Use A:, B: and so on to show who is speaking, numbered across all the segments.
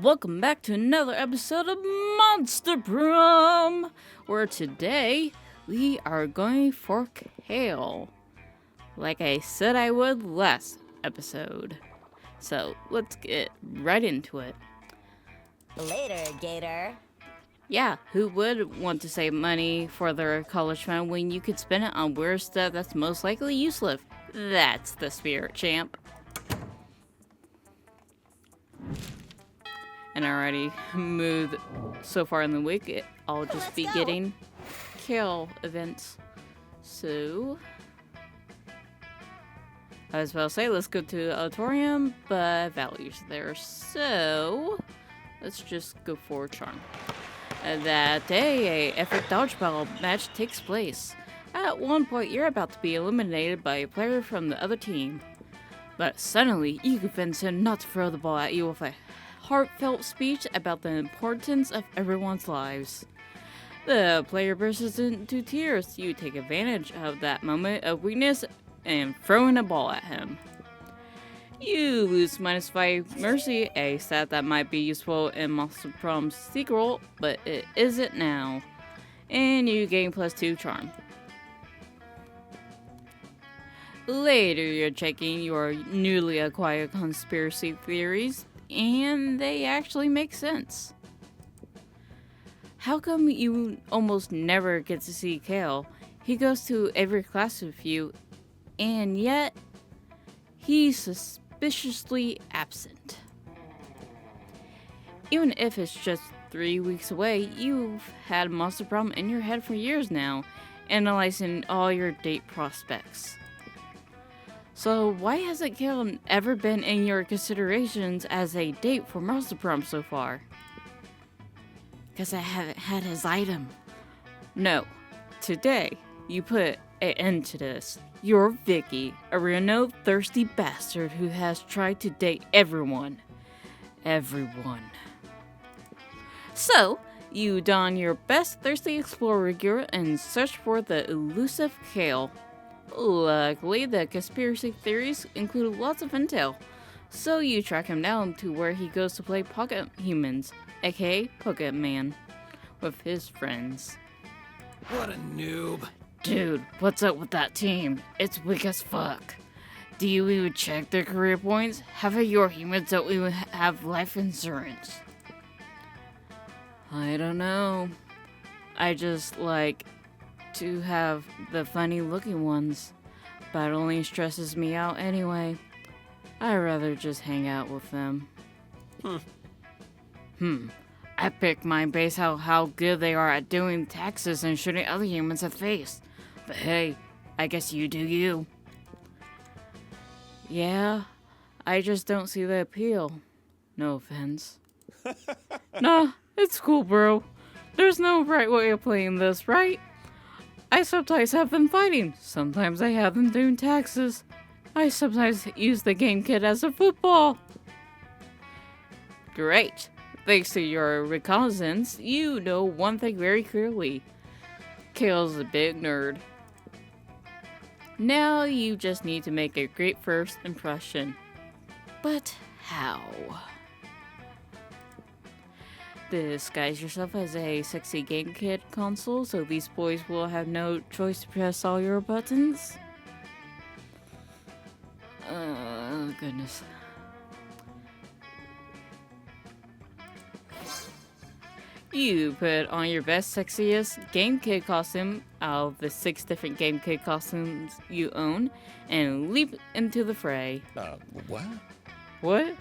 A: Welcome back to another episode of Monster Prom, where today we are going for Kale, like I said I would last episode. So let's get right into it.
B: Later, Gator.
A: Yeah, who would want to save money for their college fund when you could spend it on weird stuff that's most likely useless? That's the spirit, champ. And I already moved so far in the week, I'll just be getting Kale events. So, I was about to say, let's go to the auditorium, but Value's there. So, let's just go for Charm. That day, a epic dodgeball match takes place. At one point, you're about to be eliminated by a player from the other team. But suddenly, you convince him not to throw the ball at you with a heartfelt speech about the importance of everyone's lives. The player bursts into tears. You take advantage of that moment of weakness and throwing a ball at him. You lose -5 mercy, a stat that might be useful in Monster Prom's sequel, but it isn't now. And you gain +2 charm. Later, you're checking your newly acquired conspiracy theories, and they actually make sense. How come you almost never get to see Kale? He goes to every class with you, and yet he's suspiciously absent. Even if it's just 3 weeks away, you've had Monster Prom in your head for years now, analyzing all your date prospects. So why hasn't Kale ever been in your considerations as a date for Monster Prom so far? Because I haven't had his item. No. Today, you put an end to this. You're Vicky, a renowned thirsty bastard who has tried to date everyone. Everyone. So, you don your best thirsty explorer gear and search for the elusive Kale. Luckily, the conspiracy theories include lots of intel, so you track him down to where he goes to play Pocket Humans, aka Pocket Man, with his friends.
C: What a noob.
A: Dude, what's up with that team? It's weak as fuck. Do you even check their career points? Half of your humans don't even have life insurance. I don't know. I just like to have the funny looking ones, but it only stresses me out anyway. I'd rather just hang out with them. I picked mine based on how good they are at doing taxes and shooting other humans in the face. But hey, I guess you do you. Yeah, I just don't see the appeal. No offense. Nah, it's cool, bro. There's no right way of playing this, right? I sometimes have them fighting. Sometimes I have them doing taxes. I sometimes use the game kit as a football. Great. Thanks to your reconnaissance, you know one thing very clearly. Kale's a big nerd. Now you just need to make a great first impression. But how? Disguise yourself as a sexy game kit console so these boys will have no choice to press all your buttons. Goodness. You put on your best, sexiest game kid costume out of the 6 different game kid costumes you own and leap into the fray.
C: What?
A: What?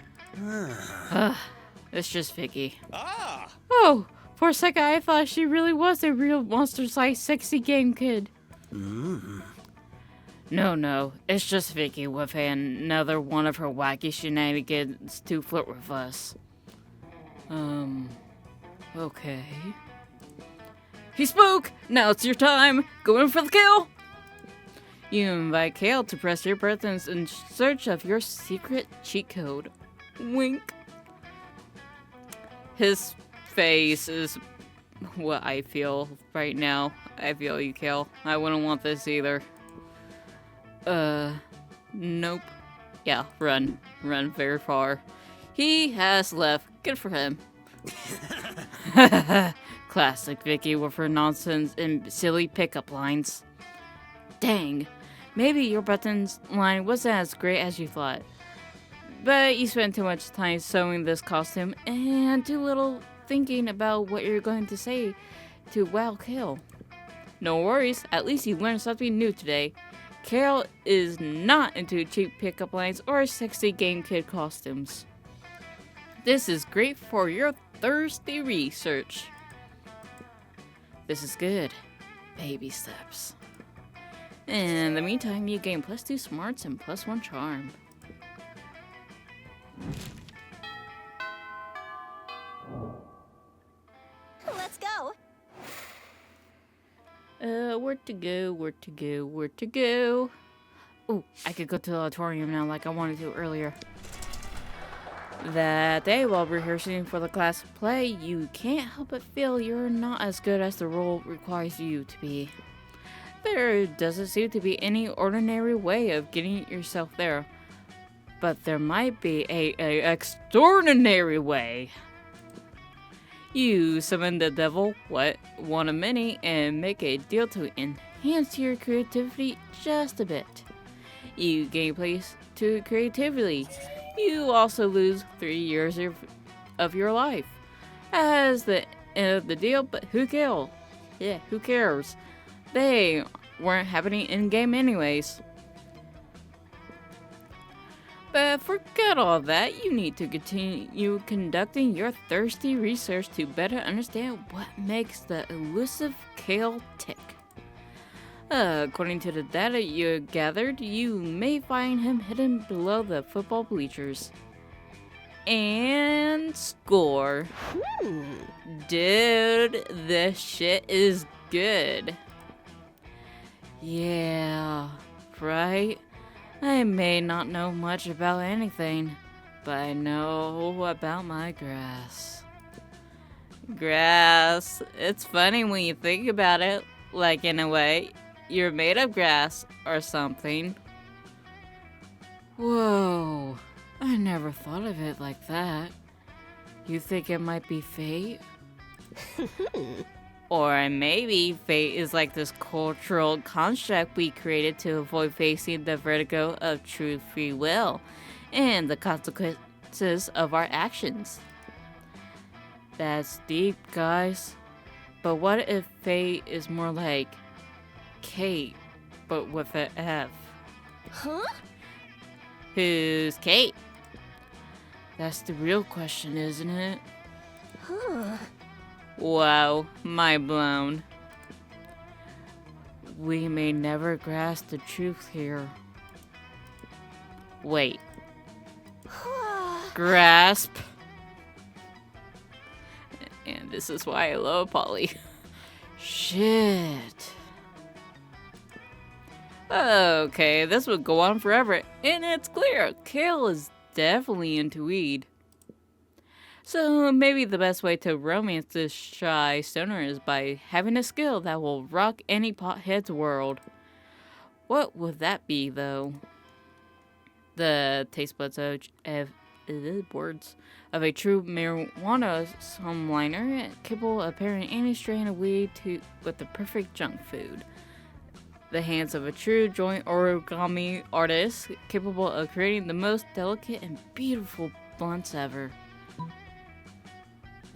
A: It's just Vicky.
C: Ah!
A: Oh, for a second I thought she really was a real monster-sized sexy game kid. No, it's just Vicky with another one of her wacky shenanigans to flirt with us. Okay. He spoke! Now it's your time! Go in for the kill! You invite Kale to press your buttons in search of your secret cheat code. Wink. His face is what I feel right now. I feel you, Kale. I wouldn't want this either. Nope. Yeah, run. Run very far. He has left Good for him. Classic Vicky with her nonsense and silly pickup lines. Dang, maybe your buttons line wasn't as great as you thought. But you spent too much time sewing this costume and too little thinking about what you're going to say to wow Kale. No worries, at least you learned something new today. Kale is not into cheap pickup lines or sexy game kid costumes. This is great for your thirsty research. This is good. Baby steps. In the meantime, you gain +2 smarts and +1 charm.
B: Let's go.
A: Where to go? Ooh, I could go to the auditorium now like I wanted to earlier. That day, while rehearsing for the class play, you can't help but feel you're not as good as the role requires you to be. There doesn't seem to be any ordinary way of getting yourself there, but there might be a extraordinary way. You summon the devil, one of many, and make a deal to enhance your creativity just a bit. You gain place to creativity. You also lose 3 years of your life. As the end of the deal, but who cares? Yeah, who cares? They weren't happening in-game anyways. But forget all that, you need to continue conducting your thirsty research to better understand what makes the elusive Kale tick. According to the data you gathered, you may find him hidden below the football bleachers. And score. Dude, this shit is good. Yeah, right? I may not know much about anything, but I know about my grass. Grass. It's funny when you think about it, like in a way, you're made of grass or something. Whoa, I never thought of it like that. You think it might be fate? Or maybe fate is like this cultural construct we created to avoid facing the vertigo of true free will and the consequences of our actions. That's deep, guys. But what if fate is more like Kate, but with an F?
B: Huh?
A: Who's Kate? That's the real question, isn't it?
B: Huh.
A: Wow, mind blown. We may never grasp the truth here. Wait. Grasp? And this is why I love Polly. Shit. Okay, this would go on forever, and it's clear Kale is definitely into weed. So maybe the best way to romance this shy stoner is by having a skill that will rock any pothead's world. What would that be, though? The taste buds of words of a true marijuana somliner, capable of pairing any strain of weed with the perfect junk food. The hands of a true joint origami artist, capable of creating the most delicate and beautiful blunts ever.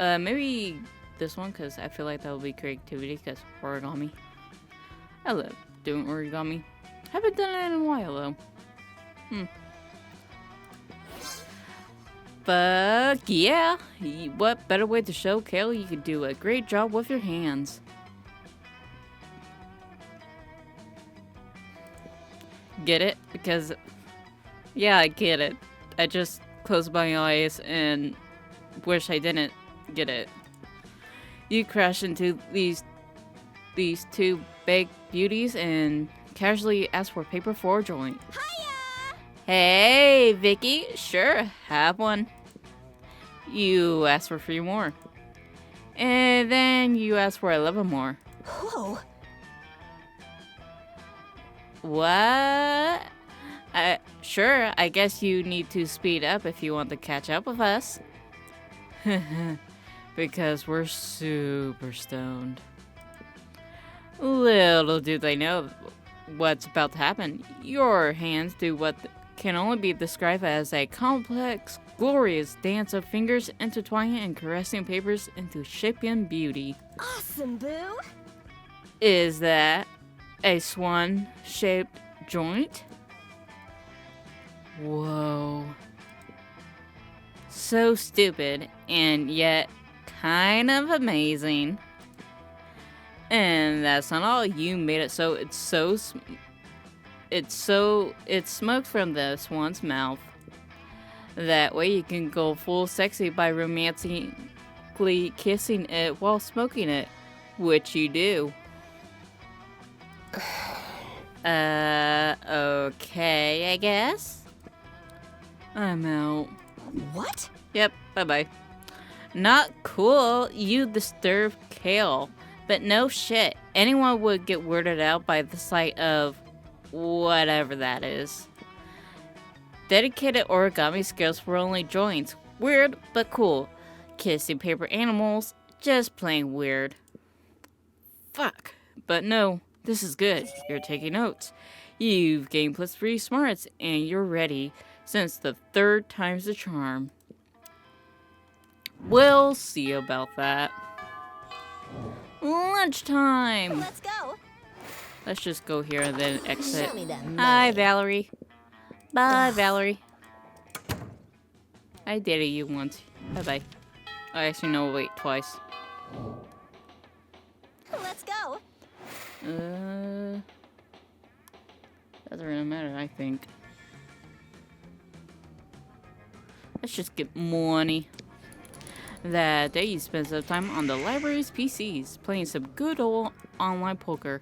A: Maybe this one, because I feel like that will be creativity, because origami. I love doing origami. Haven't done it in a while, though. But, yeah, what better way to show Kale you could do a great job with your hands. Get it? Because, yeah, I get it. I just closed my eyes and wish I didn't get it. You crash into these two big beauties and casually ask for paper for a joint.
B: Hiya!
A: Hey, Vicky, sure, have one. You ask for 3 more. And then you ask for 11 more.
B: Whoa.
A: What? Sure, I guess you need to speed up if you want to catch up with us. Because we're super stoned. Little do they know what's about to happen. Your hands do what can only be described as a complex, glorious dance of fingers intertwining and caressing papers into shaping beauty.
B: Awesome, Boo.
A: Is that a swan-shaped joint? Whoa. So stupid, and yet kind of amazing. And that's not all. You made it so it's smoke from the swan's mouth. That way you can go full sexy by romantically kissing it while smoking it, which you do. Okay, I guess. I'm out.
B: What?
A: Yep, bye-bye. Not cool, you disturb Kale. But no shit, anyone would get weirded out by the sight of whatever that is. Dedicated origami skills for only joints. Weird, but cool. Kissing paper animals, just plain weird. Fuck. But no, this is good. You're taking notes. You've gained +3 smarts, and you're ready, since the 3rd time's the charm. We'll see about that. Lunchtime!
B: Let's go.
A: Let's just go here and then exit.
B: Show me that
A: Hi,
B: money.
A: Valerie. Bye, Valerie. I dated you once. Bye-bye. Oh, actually, no, wait, twice.
B: Let's go.
A: Doesn't really matter, I think. Let's just get money. That day you spent some time on the library's PCs, playing some good old online poker.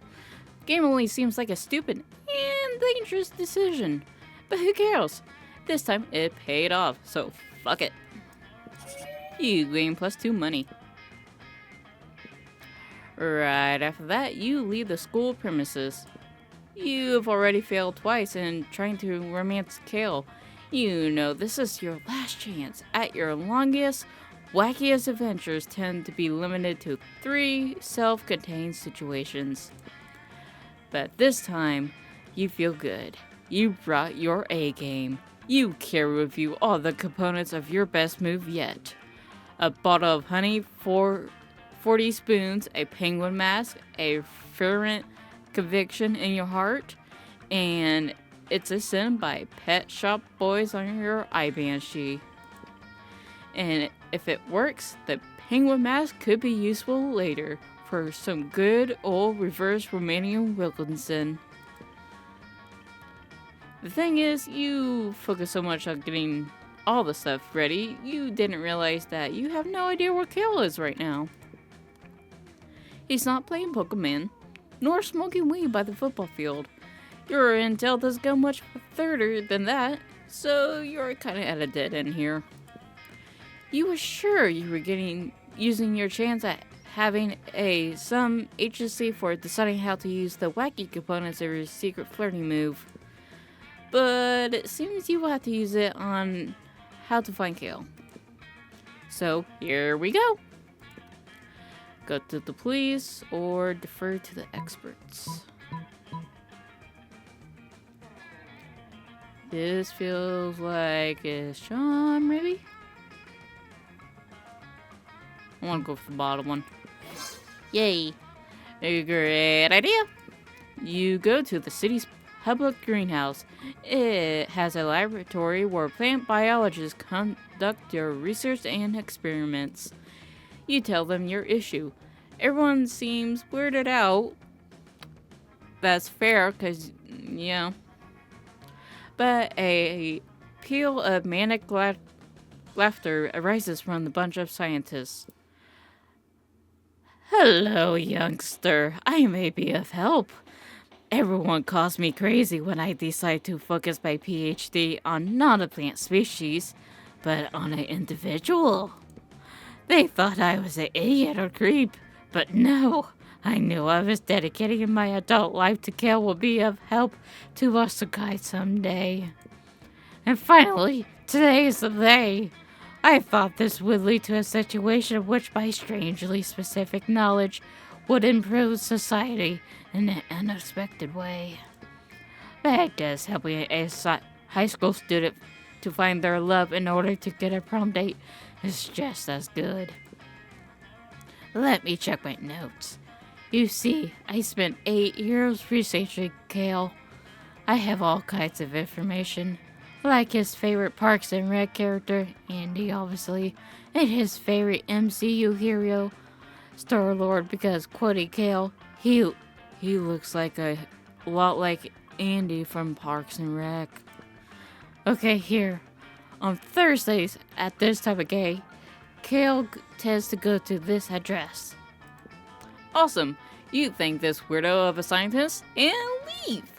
A: Game only seems like a stupid and dangerous decision, but who cares? This time it paid off, so fuck it. You gain +2 money. Right after that, you leave the school premises. You've already failed twice in trying to romance Kale. You know this is your last chance. At your longest, wackiest adventures tend to be limited to 3 self-contained situations. But this time, you feel good. You brought your A game. You carry with you all the components of your best move yet. A bottle of honey, 40 spoons, a penguin mask, a fervent conviction in your heart, and It's a Sin by Pet Shop Boys on your IBAN sheet. And if it works, the penguin mask could be useful later for some good old reverse Romanian Wilkinson. The thing is, you focus so much on getting all the stuff ready, you didn't realize that you have no idea where Kale is right now. He's not playing Pokemon, nor smoking weed by the football field. Your intel doesn't go much further than that, so you're kinda at a dead end here. You were sure you were using your chance at having some agency for deciding how to use the wacky components of your secret flirting move. But it seems you will have to use it on how to find Kale. So here we go. Go to the police or defer to the experts. This feels like it's Sean, maybe? I want to go for the bottom one. Yay. A great idea. You go to the city's public greenhouse. It has a laboratory where plant biologists conduct their research and experiments. You tell them your issue. Everyone seems weirded out. That's fair, because, yeah. But a peal of manic laughter arises from the bunch of scientists. Hello, youngster. I may be of help. Everyone calls me crazy when I decide to focus my PhD on not a plant species, but on an individual. They thought I was an idiot or creep, but no. I knew I was dedicating my adult life to Kale will be of help to us guys someday. And finally, today is the day. I thought this would lead to a situation which, by strangely specific knowledge, would improve society in an unexpected way. That does helping high school student to find their love in order to get a prom date is just as good. Let me check my notes. You see, I spent 8 years researching Kale. I have all kinds of information, like his favorite Parks and Rec character, Andy obviously, and his favorite MCU hero, Star-Lord, because quoting Kale, he looks like a lot like Andy from Parks and Rec. Okay, here. On Thursdays, at this time of day, Kale tends to go to this address. Awesome. You thank this weirdo of a scientist and leave.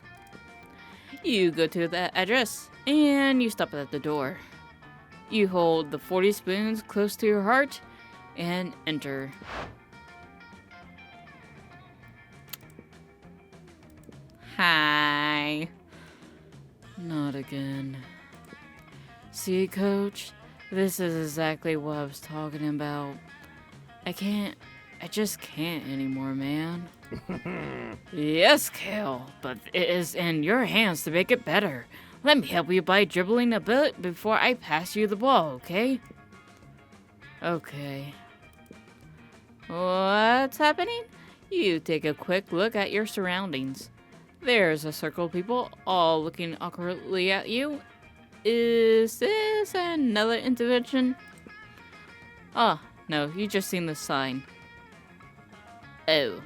A: You go to that address and you stop at the door. You hold the 40 spoons close to your heart and enter. Hi. Not again. See, Coach? This is exactly what I was talking about. I just can't anymore, man. Yes, Kale, but it is in your hands to make it better. Let me help you by dribbling a bit before I pass you the ball, okay? Okay. What's happening? You take a quick look at your surroundings. There's a circle of people all looking awkwardly at you. Is this another intervention? Oh, no, you just seen the sign. Oh.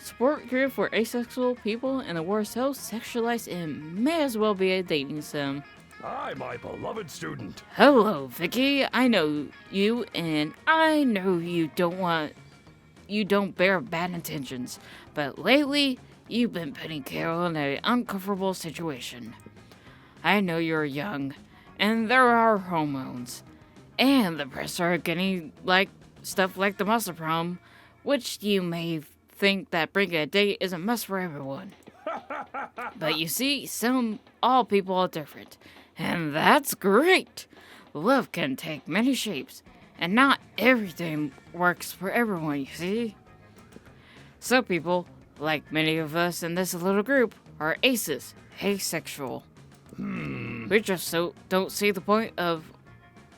A: Support group for asexual people and the war so sexualized and may as well be a dating sim.
D: Hi, my beloved student.
A: Hello, Vicky. I know you, and I know you don't bear bad intentions, but lately you've been putting Carol in an uncomfortable situation. I know you're young, and there are hormones, and the press are getting stuff like the Monster Prom, which you may think that bringing a date is a must for everyone. But you see, all people are different, and that's great. Love can take many shapes, and not everything works for everyone, you see. Some people, like many of us in this little group, are aces, asexual. We just don't see the point of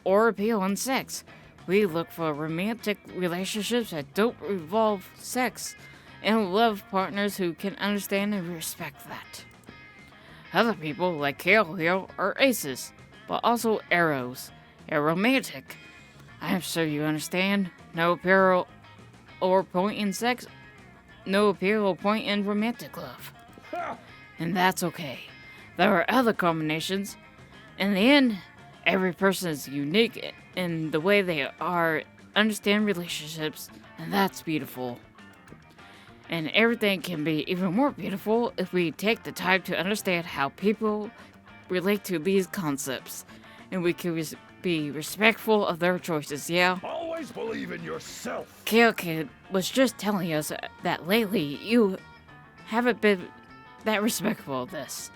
A: or appeal in sex. We look for romantic relationships that don't involve sex, and love partners who can understand and respect that. Other people, like Kale here, are aces, but also arrows, aromantic. I'm sure you understand. No appeal or point in sex, no appeal or point in romantic love. And that's okay. There are other combinations. In the end, every person is unique in the way they understand relationships, and that's beautiful. And everything can be even more beautiful if we take the time to understand how people relate to these concepts, and we can be respectful of their choices, yeah?
D: Always believe in yourself.
A: Kale Kid was just telling us that lately you haven't been that respectful of this.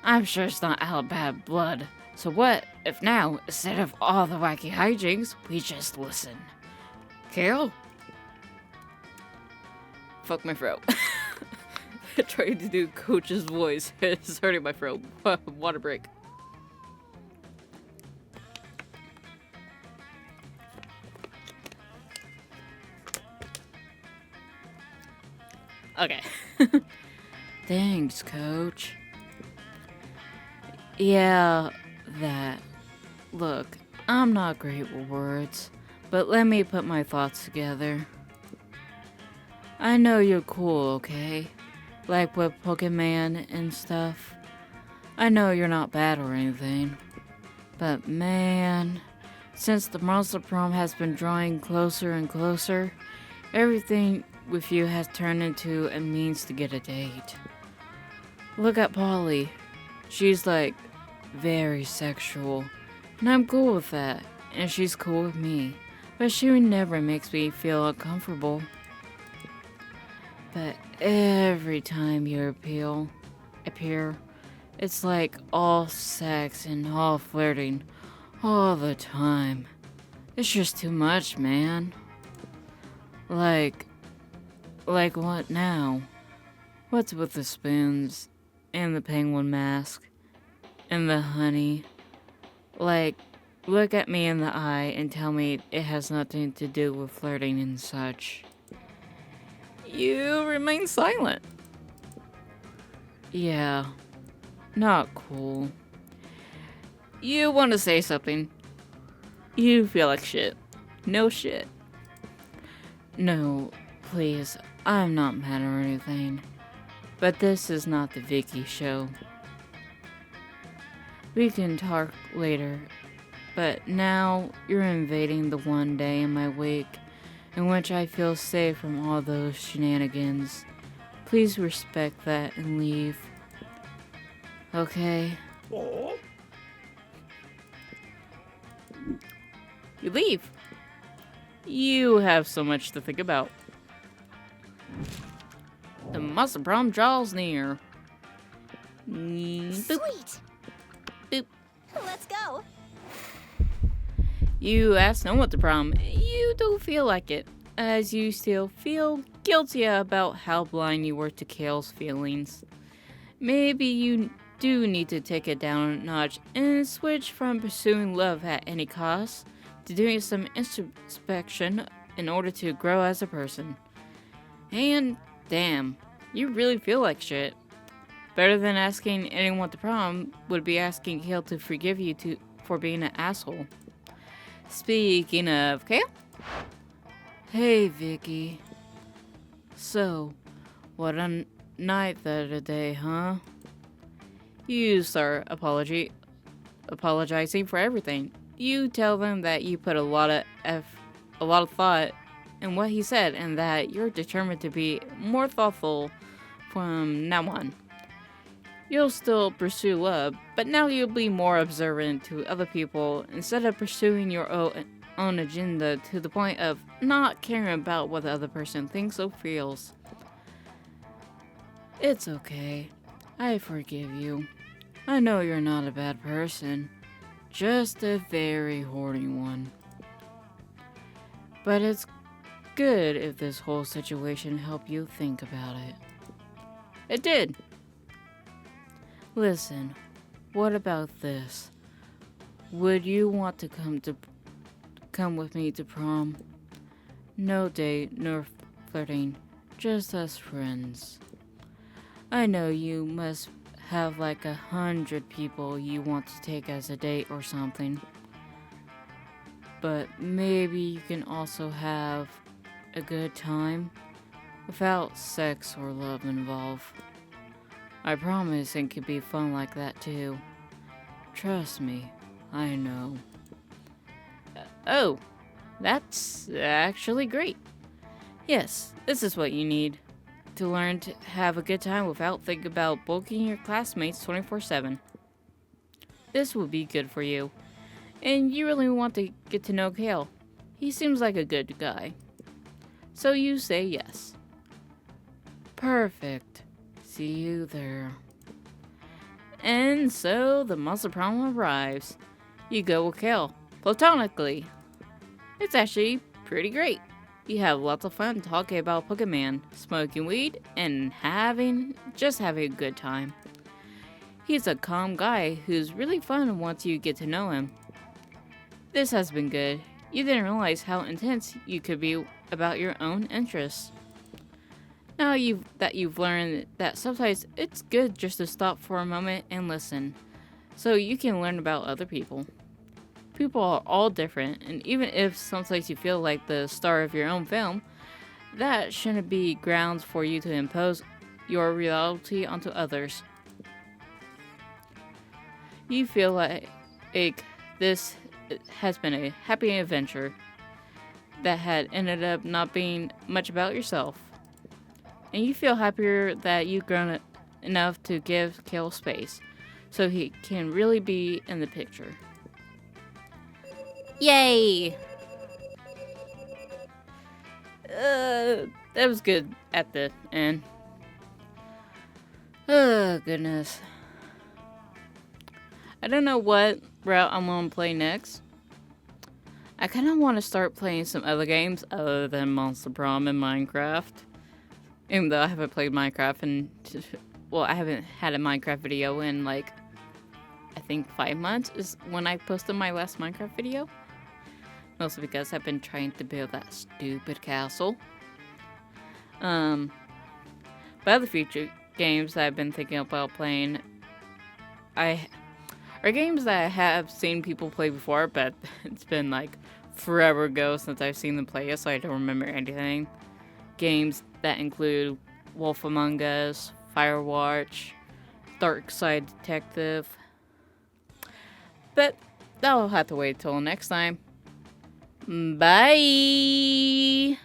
A: I'm sure it's not out of bad blood. So what if now, instead of all the wacky hijinks, we just listen? Kale? Fuck my throat. Trying to do Coach's voice. It's hurting my throat. Water break. Okay. Thanks, Coach. Yeah, that. Look, I'm not great with words, but let me put my thoughts together. I know you're cool, okay? Like with Pokemon and stuff. I know you're not bad or anything. But man, since the Monster Prom has been drawing closer and closer, everything with you has turned into a means to get a date. Look at Polly. She's very sexual, and I'm cool with that, and she's cool with me, but she never makes me feel uncomfortable. But every time you appear, it's like all sex and all flirting, All the time. It's just too much, man. Like what now? What's with the spoons, and the penguin mask, and the honey? Like, look at me in the eye and tell me it has nothing to do with flirting and such. You remain silent. Yeah, not cool. You want to say something. You feel like shit. No shit. No, please, I'm not mad or anything. But this is not the Vicky show. We can talk later, but now you're invading the one day in my week in which I feel safe from all those shenanigans. Please respect that and leave. Okay?
D: Oh?
A: You leave. You have so much to think about. The Monster Prom draws near. Boop.
B: Sweet.
A: Boop.
B: Let's go.
A: You asked no one to prom. You don't feel like it, as you still feel guilty about how blind you were to Kale's feelings. Maybe you do need to take it down a notch and switch from pursuing love at any cost to doing some introspection in order to grow as a person. And damn, you really feel like shit. Better than asking anyone to prom would be asking Kale to forgive you for being an asshole. Speaking of Kale. Hey, Vicky. So, what a night the other day, huh? You start apologizing for everything. You tell them that you put a lot of thought in what he said and that you're determined to be more thoughtful from now on. You'll still pursue love, but now you'll be more observant to other people instead of pursuing your own agenda to the point of not caring about what the other person thinks or feels. It's okay. I forgive you. I know you're not a bad person. Just a very hoarding one. But it's good if this whole situation helped you think about it. It did. Listen, what about this? Would you want to come with me to prom? No date, nor flirting, just us friends. I know you must have like 100 people you want to take as a date or something. But maybe you can also have a good time without sex or love involved. I promise it can be fun like that too. Trust me, I know. Oh, that's actually great. Yes, this is what you need to learn to have a good time without thinking about bullying your classmates 24/7. This will be good for you. And you really want to get to know Kale. He seems like a good guy. So you say yes. Perfect. See you there. And so the Monster Prom arrives. You go with Kale, platonically. It's actually pretty great. You have lots of fun talking about Pokemon, smoking weed, and just having a good time. He's a calm guy who's really fun once you get to know him. This has been good. You didn't realize how intense you could be about your own interests. Now you've learned that sometimes it's good just to stop for a moment and listen, so you can learn about other people. People are all different, and even if sometimes you feel like the star of your own film, that shouldn't be grounds for you to impose your reality onto others. You feel like this has been a happy adventure that had ended up not being much about yourself. And you feel happier that you've grown enough to give Kale space, so he can really be in the picture. Yay! That was good at the end. Oh, goodness. I don't know what route I'm gonna play next. I kind of want to start playing some other games other than Monster Prom and Minecraft. Even though I haven't played Minecraft and, well, I haven't had a Minecraft video in like, I think 5 months is when I posted my last Minecraft video. Mostly because I've been trying to build that stupid castle. But other future games that I've been thinking about playing, are games that I have seen people play before, but it's been like forever ago since I've seen them play it, so I don't remember anything. Games that include Wolf Among Us, Firewatch, Dark Side Detective. But that'll have to wait till next time. Bye!